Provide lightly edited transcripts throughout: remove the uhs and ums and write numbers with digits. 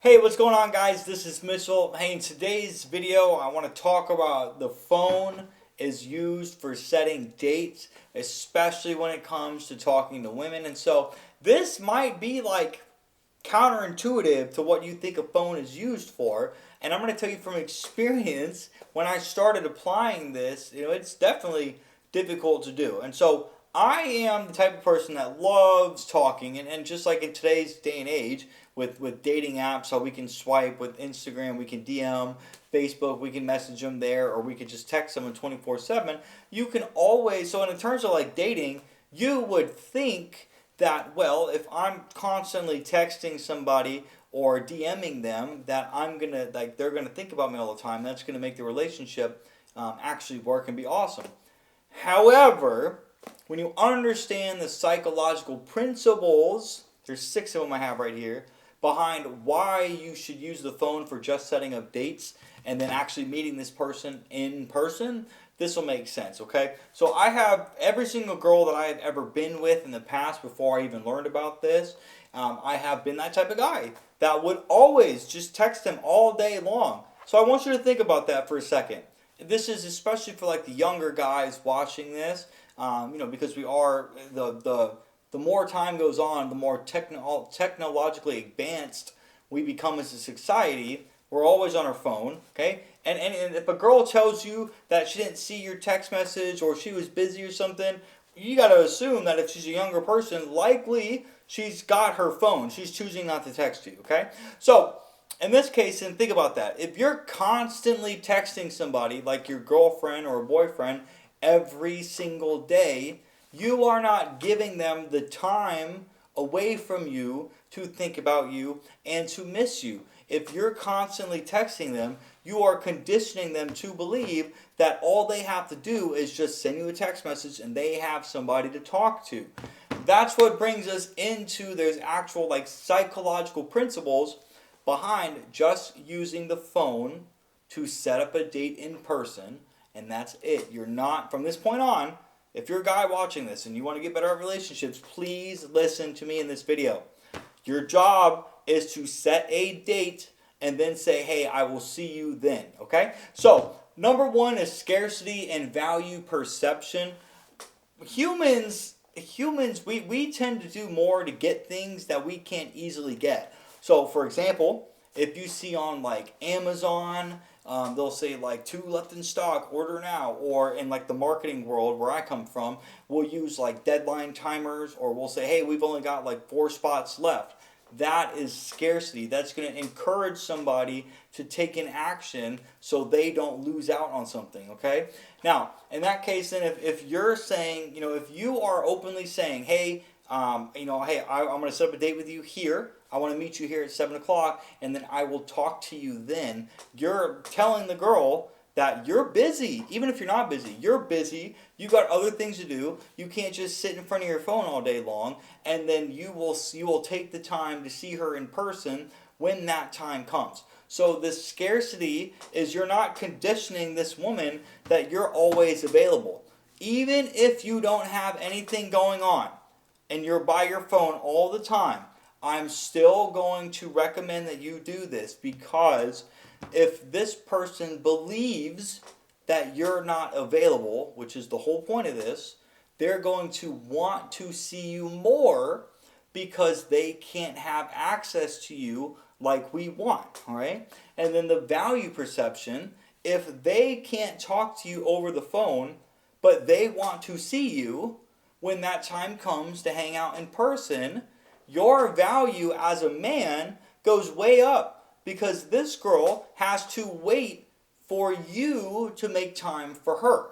Hey, what's going on, guys? This is Mitchell. Hey, in today's video, I want to talk about the phone is used for setting dates, especially when it comes to talking to women. And so, this might be like counterintuitive to what you think a phone is used for. And I'm going to tell you from experience, when I started applying this, it's definitely difficult to do. And so, I am the type of person that loves talking, and just like in today's day and age, with dating apps, so we can swipe with Instagram, we can DM, Facebook, we can message them there, or we can just text them 24/7. You can always, so in terms of like dating, you would think that, well, if I'm constantly texting somebody or DMing them, that I'm gonna, like, they're gonna think about me all the time. That's gonna make the relationship actually work and be awesome. However, when you understand the psychological principles, there's six of them I have right here, behind why you should use the phone for just setting up dates and then actually meeting this person in person, this will make sense, okay? So I have every single girl that I have ever been with in the past before I even learned about this. I have been that type of guy that would always just text them all day long. So I want you to think about that for a second. This is especially for like the younger guys watching this, because we are the more time goes on, the more technologically advanced we become as a society. We're always on our phone, okay? And if a girl tells you that she didn't see your text message or she was busy or something, you got to assume that if she's a younger person, likely she's got her phone. She's choosing not to text you, okay? So, in this case, and think about that. If you're constantly texting somebody, like your girlfriend or boyfriend, every single day, you are not giving them the time away from you to think about you and to miss you. If you're constantly texting them, you are conditioning them to believe that all they have to do is just send you a text message and they have somebody to talk to. That's what brings us into there's actual like psychological principles behind just using the phone to set up a date in person, and that's it. You're not, from this point on, if you're a guy watching this and you want to get better at relationships, please listen to me in this video. Your job is to set a date and then say, hey, I will see you then, okay? So, number one is scarcity and value perception. Humans, we tend to do more to get things that we can't easily get. So, for example, if you see on like Amazon, they'll say like two left in stock, order now. Or in like the marketing world where I come from, we'll use like deadline timers, or we'll say, hey, we've only got like 4 spots left. That is scarcity. That's going to encourage somebody to take an action so they don't lose out on something, okay? Now, in that case, then if you're saying, if you are openly saying, hey, hey, I'm going to set up a date with you here. I want to meet you here at 7 o'clock, and then I will talk to you then. You're telling the girl that you're busy. Even if you're not busy, you're busy. You got other things to do. You can't just sit in front of your phone all day long. And then you will take the time to see her in person when that time comes. So this scarcity is you're not conditioning this woman that you're always available. Even if you don't have anything going on and you're by your phone all the time, I'm still going to recommend that you do this, because if this person believes that you're not available, which is the whole point of this, they're going to want to see you more because they can't have access to you like we want, all right? And then the value perception, if they can't talk to you over the phone, but they want to see you when that time comes to hang out in person, your value as a man goes way up, because this girl has to wait for you to make time for her.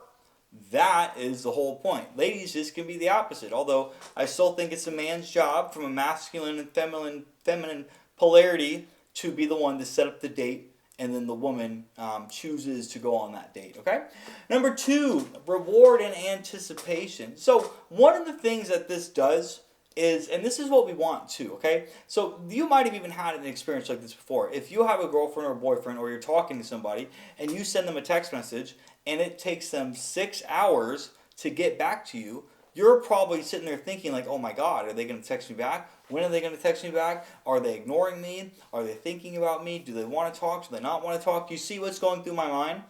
That is the whole point. Ladies, this can be the opposite. Although I still think it's a man's job from a masculine and feminine polarity to be the one to set up the date, and then the woman chooses to go on that date, okay? Number two, reward and anticipation. So one of the things that this does is, and this is what we want too, okay? So you might have even had an experience like this before. If you have a girlfriend or a boyfriend, or you're talking to somebody and you send them a text message and it takes them 6 hours to get back to you, you're probably sitting there thinking like, oh my God, are they going to text me back? When are they going to text me back? Are they ignoring me? Are they thinking about me? Do they want to talk? Do they not want to talk? You see what's going through my mind?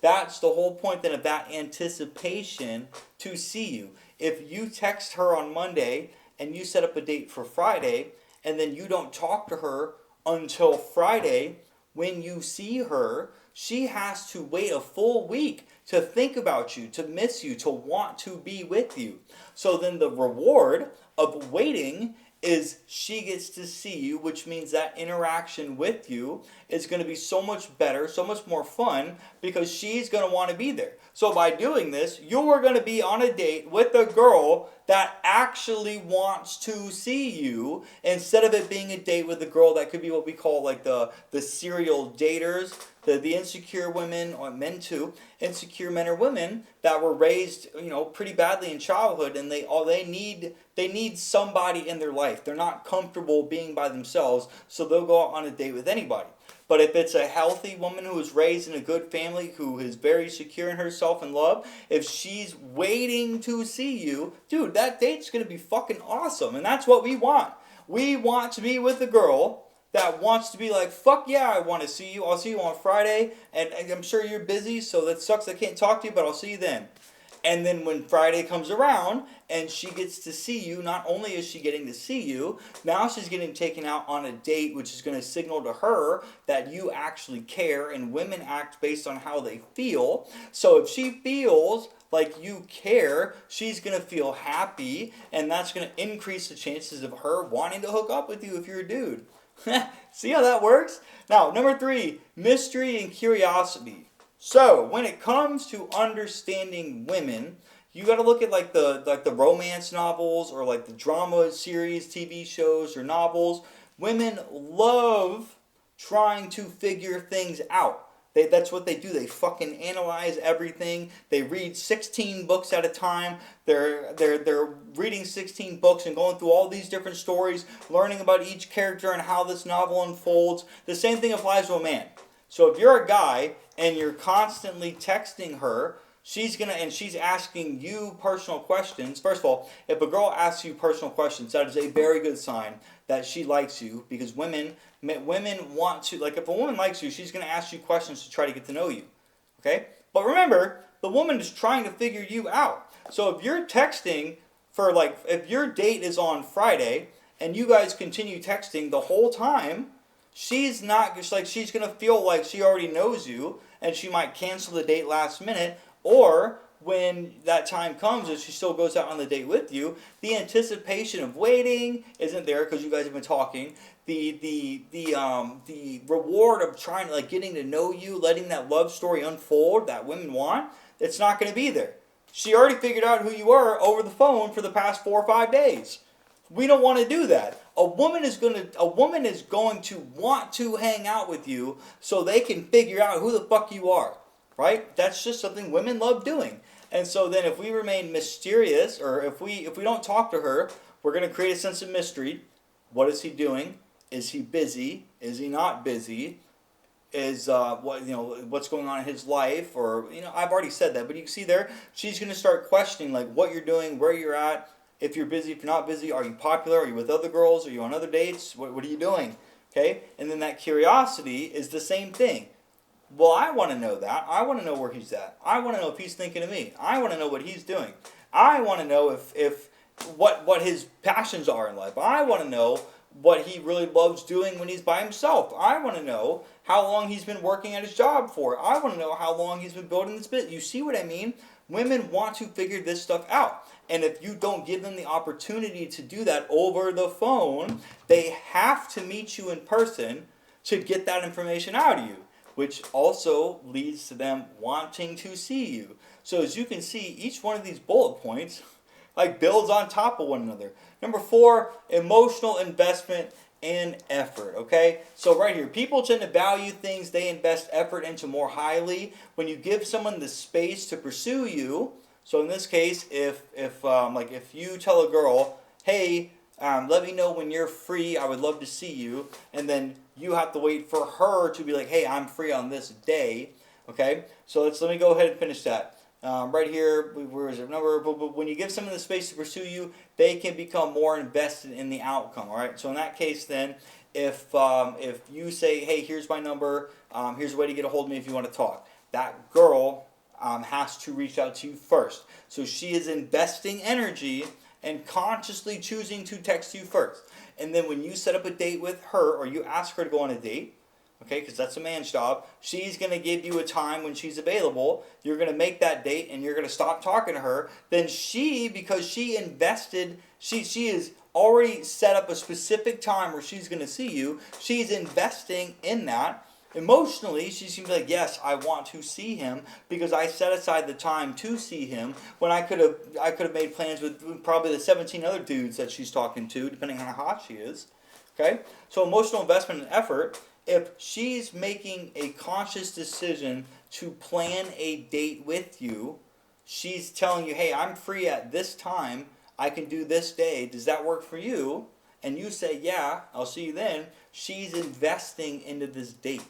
That's the whole point then of that anticipation to see you. If you text her on Monday and you set up a date for Friday, and then you don't talk to her until Friday, when you see her, she has to wait a full week to think about you, to miss you, to want to be with you. So then the reward of waiting is she gets to see you, which means that interaction with you is going to be so much better, so much more fun, because she's going to want to be there. So by doing this, you are going to be on a date with a girl that actually wants to see you, instead of it being a date with a girl that could be what we call like the serial daters, the insecure women, or men too, insecure men or women that were raised, pretty badly in childhood, and they need somebody in their life. They're not comfortable being by themselves, so they'll go out on a date with anybody. But if it's a healthy woman who was raised in a good family, who is very secure in herself and love, if she's waiting to see you, dude, that date's going to be fucking awesome. And that's what we want. We want to be with a girl that wants to be like, fuck yeah, I want to see you. I'll see you on Friday, and I'm sure you're busy, so that sucks I can't talk to you, but I'll see you then. And then when Friday comes around and she gets to see you, not only is she getting to see you, now she's getting taken out on a date, which is going to signal to her that you actually care, and women act based on how they feel. So if she feels like you care, she's going to feel happy, and that's going to increase the chances of her wanting to hook up with you if you're a dude. See how that works? Now, number 3, mystery and curiosity. So, when it comes to understanding women, you got to look at like the romance novels, or like the drama series, TV shows, or novels. Women love trying to figure things out. That's what they do. They fucking analyze everything. They read 16 books at a time. They're reading 16 books and going through all these different stories, learning about each character and how this novel unfolds. The same thing applies to a man. So if you're a guy and you're constantly texting her, she's asking you personal questions. First of all, if a girl asks you personal questions, that is a very good sign that she likes you, because women want to, like, if a woman likes you, she's going to ask you questions to try to get to know you. Okay? But remember, the woman is trying to figure you out. So if you're texting for, like, if your date is on Friday and you guys continue texting the whole time, she's not just like, she's going to feel like she already knows you, and she might cancel the date last minute, or when that time comes and she still goes out on the date with you, the anticipation of waiting isn't there because you guys have been talking. The reward of trying to, like, getting to know you, letting that love story unfold that women want, it's not going to be there. She already figured out who you are over the phone for the past 4 or 5 days. We don't want to do that. A woman is going to want to hang out with you so they can figure out who the fuck you are. Right? That's just something women love doing. And so then if we remain mysterious, or if we don't talk to her, we're going to create a sense of mystery. What is he doing? Is he busy? Is he not busy? Is what's going on in his life? Or, I've already said that, but you can see there, she's going to start questioning, like, what you're doing, where you're at, if you're busy, if you're not busy, are you popular, are you with other girls, are you on other dates, what are you doing? Okay? And then that curiosity is the same thing. Well, I want to know that. I want to know where he's at. I want to know if he's thinking of me. I want to know what he's doing. I want to know if what his passions are in life. I want to know what he really loves doing when he's by himself. I want to know how long he's been working at his job for. I want to know how long he's been building this business. You see what I mean? Women want to figure this stuff out. And if you don't give them the opportunity to do that over the phone, they have to meet you in person to get that information out of you, which also leads to them wanting to see you. So as you can see, each one of these bullet points like builds on top of one another. Number 4, emotional investment and effort. Okay, so right here, people tend to value things they invest effort into more highly. When you give someone the space to pursue you, so in this case, if you tell a girl, hey, let me know when you're free, I would love to see you, and then you have to wait for her to be like, hey, I'm free on this day. Okay, so let me go ahead and finish that. Right here, where is it? Number, but when you give someone the space to pursue you, they can become more invested in the outcome. All right. So in that case, then, if you say, hey, here's my number, here's a way to get a hold of me if you want to talk, that girl has to reach out to you first. So she is investing energy and consciously choosing to text you first. And then when you set up a date with her or you ask her to go on a date, okay, because that's a man's job, she's going to give you a time when she's available. You're going to make that date and you're going to stop talking to her. Then she, because she invested, she is already set up a specific time where she's going to see you. She's investing in that. Emotionally, she's going to be like, yes, I want to see him because I set aside the time to see him when I could have made plans with probably the 17 other dudes that she's talking to, depending on how hot she is. Okay? So emotional investment and effort, if she's making a conscious decision to plan a date with you, she's telling you, hey, I'm free at this time, I can do this day, does that work for you? And you say, yeah, I'll see you then. She's investing into this date.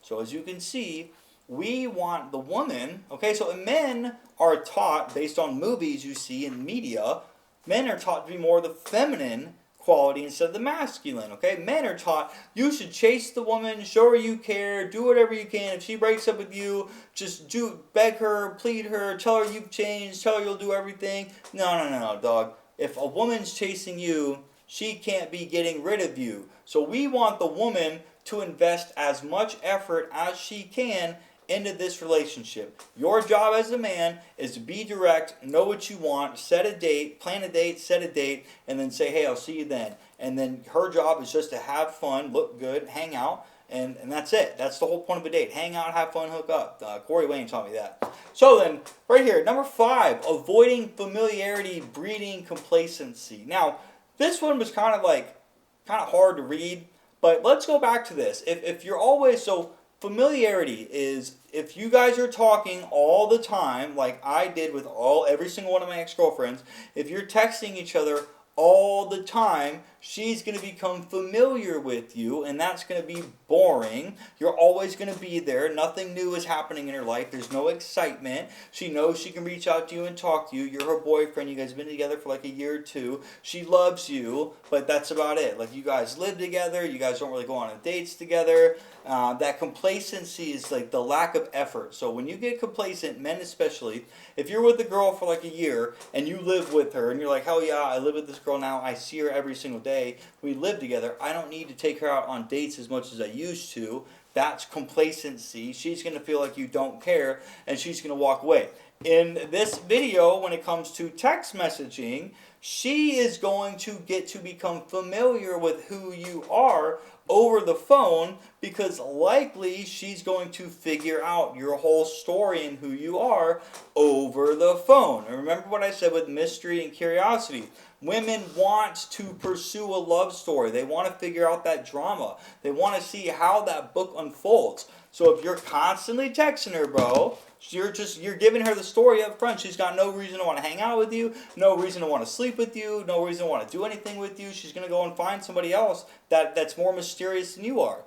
So as you can see, we want the woman, okay, so men are taught, based on movies you see in media, men are taught to be more the feminine quality instead of the masculine, okay? Men are taught you should chase the woman, show her you care, do whatever you can. If she breaks up with you, just beg her, plead her, tell her you've changed, tell her you'll do everything. No, dog. If a woman's chasing you, she can't be getting rid of you. So we want the woman to invest as much effort as she can into this relationship. Your job as a man is to be direct, know what you want, set a date, plan a date, set a date, and then say, hey, I'll see you then. And then her job is just to have fun, look good, hang out, and that's it. That's the whole point of a date. Hang out, have fun, hook up. Corey Wayne taught me that. So then, right here, number 5, avoiding familiarity, breeding complacency. Now, this one was kind of hard to read, but let's go back to this. If you're always, so familiarity is if you guys are talking all the time, like I did with every single one of my ex-girlfriends, if you're texting each other all the time, she's going to become familiar with you, and that's going to be boring. You're always going to be there. Nothing new is happening in her life. There's no excitement. She knows she can reach out to you and talk to you. You're her boyfriend. You guys have been together for like a year or two. She loves you, but that's about it. Like, you guys live together. You guys don't really go on dates together. That complacency is like the lack of effort. So when you get complacent, men especially, if you're with a girl for like a year and you live with her and you're like, hell yeah, I live with this girl now. I see her every single day. We live together. I don't need to take her out on dates as much as I used to. That's complacency. She's going to feel like you don't care, and she's going to walk away. In this video, when it comes to text messaging, she is going to get to become familiar with who you are over the phone, because likely she's going to figure out your whole story and who you are over the phone. And remember what I said with mystery and curiosity. Women want to pursue a love story. They want to figure out that drama. They want to see how that book unfolds. So if you're constantly texting her, bro, you're giving her the story up front. She's got no reason to want to hang out with you, no reason to want to sleep with you, no reason to want to do anything with you. She's going to go and find somebody else that's more mysterious than you are.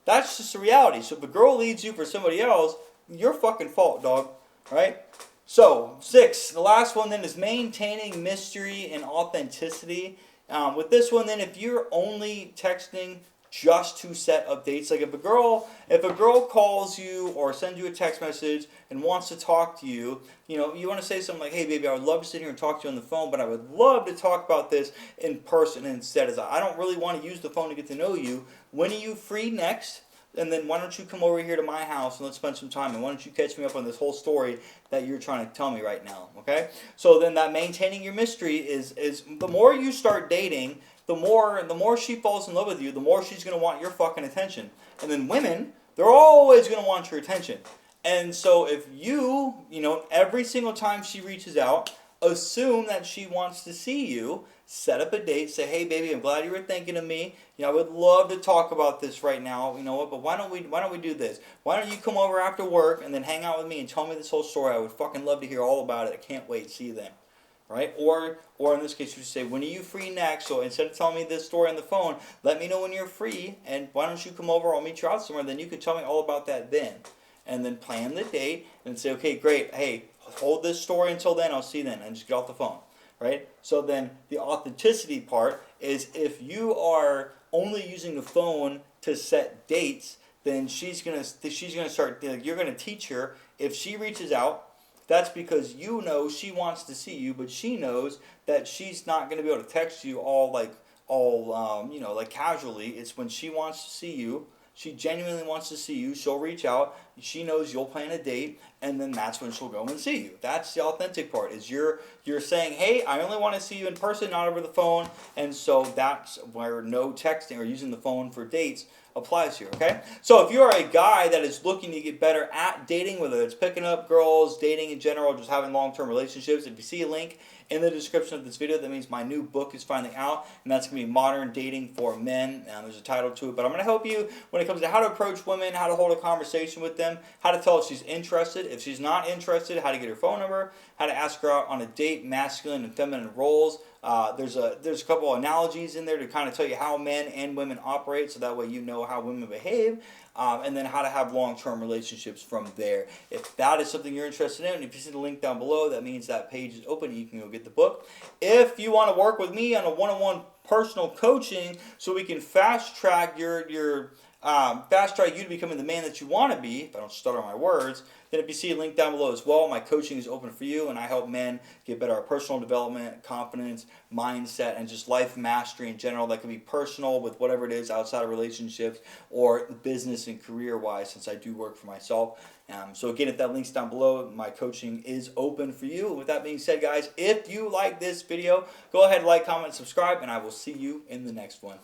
That's just the reality. So if a girl leaves you for somebody else, your fucking fault, dog. Right? So, 6, the last one then is maintaining mystery and authenticity. With this one then, if you're only texting just to set up dates, like if a girl calls you or sends you a text message and wants to talk to you, you want to say something like, hey baby, I would love to sit here and talk to you on the phone, but I would love to talk about this in person instead, as I don't really want to use the phone to get to know you. When are you free next? And then why don't you come over here to my house and let's spend some time, and why don't you catch me up on this whole story that you're trying to tell me right now, okay? So then that maintaining your mystery is the more you start dating, the more she falls in love with you, the more she's going to want your fucking attention. And then women, they're always going to want your attention. And so if you every single time she reaches out, assume that she wants to see you, set up a date, say, hey baby, I'm glad you were thinking of me. I would love to talk about this right now. You know what? But why don't we do this? Why don't you come over after work and then hang out with me and tell me this whole story? I would fucking love to hear all about it. I can't wait. See you then. Right? Or in this case, you say, when are you free next? So instead of telling me this story on the phone, let me know when you're free, and why don't you come over? I'll meet you out somewhere. Then you can tell me all about that then. and then plan the date and say, okay, great, hey, hold this story until then, I'll see you then, and just get off the phone, right? So then the authenticity part is if you are only using the phone to set dates, then she's gonna start, you're gonna teach her, if she reaches out, that's because you know she wants to see you, but she knows that she's not going to be able to text you like casually. It's when she wants to see you. She genuinely wants to see you. She'll reach out. She knows you'll plan a date, and then that's when she'll go and see you. That's the authentic part. Is you're saying, hey, I only want to see you in person, not over the phone, and so that's where no texting or using the phone for dates applies here, okay? So if you are a guy that is looking to get better at dating, whether it's picking up girls, dating in general, just having long-term relationships, if you see a link in the description of this video, that means my new book is finally out, and that's going to be Modern Dating for Men. There's a title to it, but I'm going to help you when it comes to how to approach women, how to hold a conversation with them, how to tell if she's interested. If she's not interested, how to get her phone number, how to ask her out on a date, masculine and feminine roles. There's a couple analogies in there to kind of tell you how men and women operate, so that way you know how women behave, and then how to have long-term relationships from there. If that is something you're interested in, if you see the link down below, that means that page is open and you can go get the book. If you want to work with me on a one-on-one personal coaching so we can fast track you to becoming the man that you want to be, if I don't stutter my words, then if you see a link down below as well, my coaching is open for you, and I help men get better at personal development, confidence, mindset, and just life mastery in general. That can be personal with whatever it is outside of relationships or business and career-wise, since I do work for myself. So again, if that link's down below, my coaching is open for you. With that being said, guys, if you like this video, go ahead, like, comment, subscribe, and I will see you in the next one.